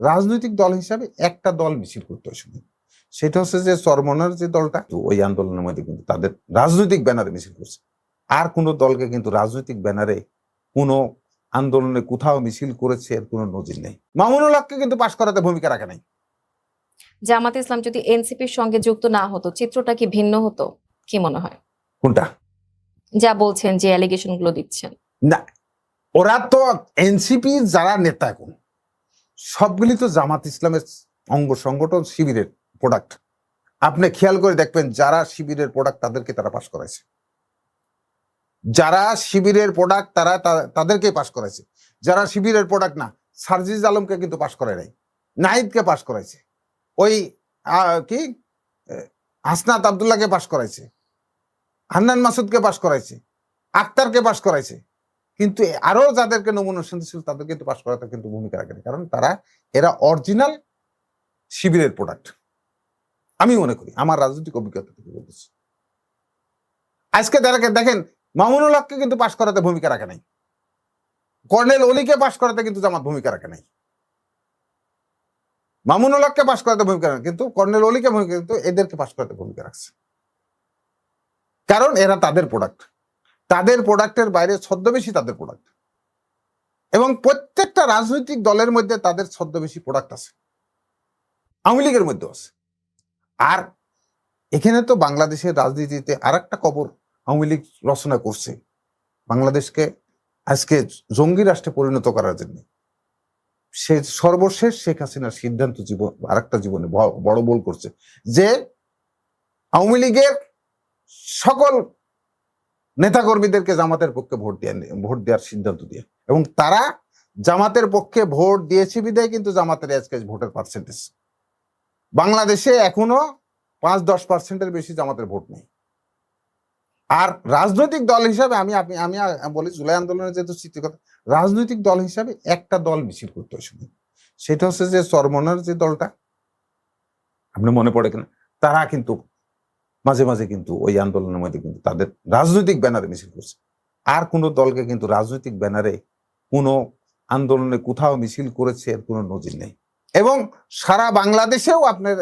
রাজনৈতিক দল হিসাবে একটা দল মিছিল করতে হয় সময়, সেটা হচ্ছে যে চরমনার যে দলটা ওই আন্দোলনের মধ্যে কিন্তু তাদের রাজনৈতিক ব্যানারে মিছিল করছে। আর কোনো দলকে কিন্তু রাজনৈতিক ব্যানারে কোনো আন্দোলনে কোথাও মিছিল করেছে এর কোনো নজির নেই। মামুনুল হককে কিন্তু পাশ করাতে ভূমিকা রাখে নাই। জামাত ইসলাম যদি এনসিপির সঙ্গে যুক্ত না হতো, চিত্রটা কি ভিন্ন হতো? কি মনে হয়? কোনটা? যা বলছেন, যে অ্যালিগেশন গুলো দিচ্ছেন। না, ওরা তো এনসিপি যারা নেতা এখন সবগুলি তো জামাত ইসলামের অঙ্গ সংগঠন, শিবিরের প্রোডাক্ট। আপনি খেয়াল করে দেখবেন যারা শিবিরের প্রোডাক্ট তাদেরকে তারা পাশ করাইছে, যারা শিবিরের প্রোডাক্ট তারা তাদেরকে পাশ করাইছে। যারা শিবিরের প্রোডাক্ট না, সার্জিজ আলমকে কিন্তু পাশ করায় নাই, নাহিদকে পাশ করাইছে, ওই কি হাসনাত আবদুল্লাহকে পাশ করাইছে, হান্নান মাসুদকে পাশ করাইছে, আক্তারকে পাশ করাইছে। কিন্তু আরো যাদেরকে নমিনেশন ছিল তাদেরকে কিন্তু পাশ করাতে কিন্তু ভূমিকা রাখেনি, কারণ এরা অরিজিনাল শিবিরের প্রোডাক্ট। আমি মনে করি, আমার রাজনৈতিক অভিজ্ঞতা থেকে বলতেছি। আজকে দেখেন মামুনুল হককে কিন্তু পাশ করাতে ভূমিকা রাখে নাই, কর্নেল অলিকে পাশ করাতে কিন্তু জামাত ভূমিকা রাখে নাই। মামুনুল হককে পাশ করাতে ভূমিকা রাখে, কিন্তু কর্নেল অলিকে ভূমিকা, কিন্তু এদেরকে পাশ করাতে ভূমিকা রাখছে, কারণ এরা তাদের প্রোডাক্ট। তাদের প্রোডাক্টের বাইরে ছদ্মবেশী তাদের প্রোডাক্ট, এবং প্রত্যেকটা রাজনৈতিক দলের মধ্যে তাদের ছদ্মবেশী প্রোডাক্ট আছে, আওয়ামী লীগের মধ্যে আছে। আর এখানে তো বাংলাদেশের রাজনীতিতে আর একটা কবর আওয়ামী লীগ রচনা করছে, বাংলাদেশকে আজকে জঙ্গি রাষ্ট্রে পরিণত করার জন্য। সে সর্বশেষ শেখ হাসিনার সিদ্ধান্ত জীবন আর একটা জীবনে বড় ভুল করছে, যে আওয়ামী লীগের সকল নেতাকর্মীদেরকে জামাতের পক্ষে ভোট দেওয়ার সিদ্ধান্ত দিয়ে, এবং তারা জামাতের পক্ষে ভোট দিয়েছে বিদায় কিন্তু জামাতের আজকে ভোটের পার্সেন্টেজ বাংলাদেশে এখনো 5-10% বেশি জামাতের ভোট নেই। আর রাজনৈতিক দল হিসাবে আমি বলি, জুলাই আন্দোলনের যেহেতু কথা, রাজনৈতিক দল হিসাবে একটা দল মিছিল করতে হয় সময়, সেটা হচ্ছে যে চরমনার যে দলটা, আপনি মনে পড়ে কিনা, তারা কিন্তু মাঝে মাঝে কিন্তু ওই আন্দোলনের মধ্যে কিন্তু তাদের রাজনৈতিক ব্যানারে মিছিল করছে। আর কোনো দলকে কিন্তু রাজনৈতিক ব্যানারে কোনো আন্দোলনে কোথাও মিছিল করেছে এর কোনো নজির নেই। এবং সারা বাংলাদেশেও আপনার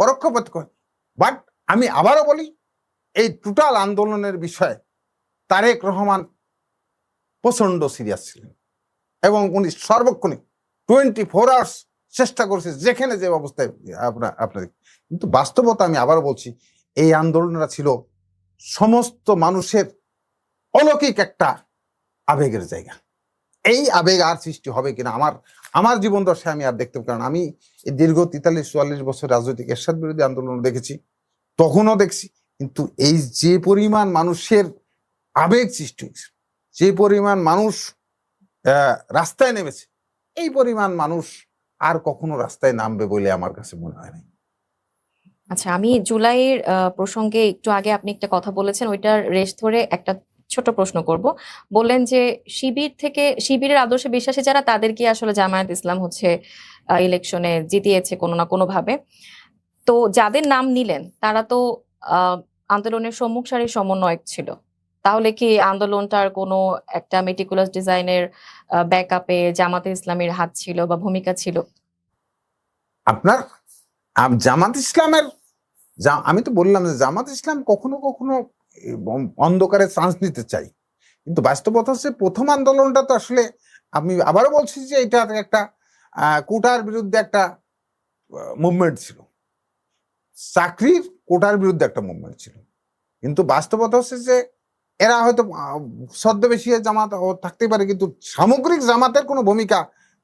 পরোক্ষ প্রত্যক্ষ। বাট আমি আবারও বলি, এই টোটাল আন্দোলনের বিষয়ে তারেক রহমান প্রচন্ড সিরিয়াস ছিলেন, এবং উনি সর্বক্ষণিক 24 আওয়ার্স চেষ্টা করছে যেখানে যে অবস্থায় আপনাদের। কিন্তু বাস্তবতা আমি আবারও বলছি, এই আন্দোলনটা ছিল সমস্ত মানুষের অলৌকিক একটা আবেগের জায়গা। এই আবেগ আর সৃষ্টি হবে কিনা আমার জীবন দশায় আমি আর দেখতে, কারণ আমি দীর্ঘ 43-44 বছর রাজনৈতিক এরশাদ বিরোধী আন্দোলন দেখেছি, তখনও দেখছি। কিন্তু এই যে পরিমাণ মানুষের আবেগ সৃষ্টি হয়েছে, যে পরিমাণ মানুষ রাস্তায় নেমেছে, এই পরিমাণ মানুষ আর কখনো রাস্তায় নামবে বলে আমার কাছে মনে হয় না। আচ্ছা, আমি জুলাইয়ের প্রসঙ্গে একটু আগে আপনি একটা কথা বলেছেন, ওইটার রেশ ধরে একটা ছোট প্রশ্ন করব। বললেন যে শিবিরের আদর্শে বিশ্বাসী যারা, তাদেরকে আসলে জামায়াত ইসলাম হচ্ছে ইলেকশনে জিতিয়েছে কোনো না কোনো ভাবে। তো যাদের নাম নিলেন তারা তো আন্দোলনের সম্মুখ সারির সমন্বয়ক ছিল। তাহলে কি আন্দোলনটার কোনো একটা মেটিকুলাস ডিজাইনের ব্যাকআপে জামাতে ইসলামের হাত ছিল বা ভূমিকা ছিল? আপনার জামাত ইসলামের, আমি তো বললাম যে জামাত ইসলাম কখনো কখনো অন্ধকারে চান্স নিতে চাই, কিন্তু বাস্তবতা হচ্ছে প্রথম আন্দোলনটা তো আসলে, আমি আবারও বলছি যে এটা একটা কোটার বিরুদ্ধে একটা মুভমেন্ট ছিল, চাকরির কোটার বিরুদ্ধে একটা মুভমেন্ট ছিল। কিন্তু বাস্তবতা হচ্ছে যে এরা হয়তো ছদ্মবেশী জামাত থাকতেই পারে, কিন্তু সামগ্রিক জামাতের কোনো ভূমিকা,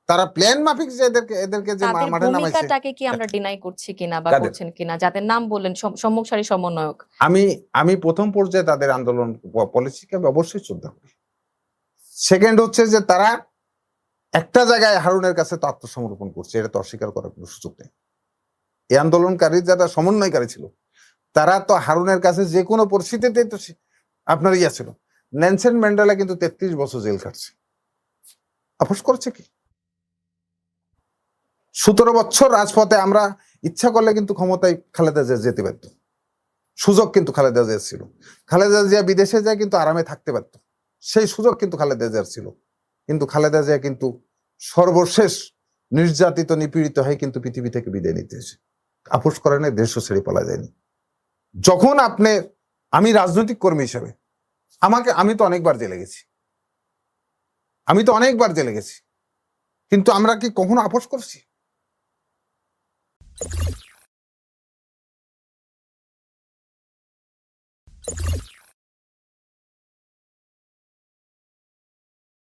তারা প্ল্যান মাফিক যে এদেরকে যে মাঠে নামাইছে, ভূমিকাটাকে কি আমরা ডিনাই করছি কিনা বা করছেন কিনা, যাদের নাম বললেন সম্মুখ সারি সমন্বয়ক? আমি প্রথম পর্যায়ে তাদের আন্দোলন পলিসিকে অবশ্যই শ্রদ্ধা করি। সেকেন্ড হচ্ছে যে তারা একটা জায়গায় হারুনের কাছে তো আত্মসমর্পণ করছে, এটা তো অস্বীকার করার কোনো সুযোগ নেই। এই আন্দোলনকারী যারা সমন্বয়কারী ছিল, তারা তো হারুনের কাছে যে কোনো পরিস্থিতিতে তো আপনার ছিল। নেলসন ম্যান্ডেলা কিন্তু 33 বছর জেল খাটছে, আপোষ করছে কি? 17 বছর রাজপথে আমরা ইচ্ছা করলে কিন্তু ক্ষমতায় খালেদা জিয়া যেতে পারত, সুযোগ কিন্তু খালেদা জিয়া ছিল। খালেদা জিয়া বিদেশে যায় কিন্তু আরামে থাকতে পারত, সেই সুযোগ কিন্তু খালেদা জিয়ার ছিল। কিন্তু খালেদা জিয়া কিন্তু সর্বশেষ নির্যাতিত নিপীড়িত হয় কিন্তু পৃথিবী থেকে বিদায় নিতে হয়েছে। আপোষ করে নাই, দেশও ছেড়ে পালা যায়নি। যখন আপনি, আমি রাজনৈতিক কর্মী হিসেবে আমি তো অনেকবার জেলে গেছি, কিন্তু আমরা কি কখনো আপোষ করছি?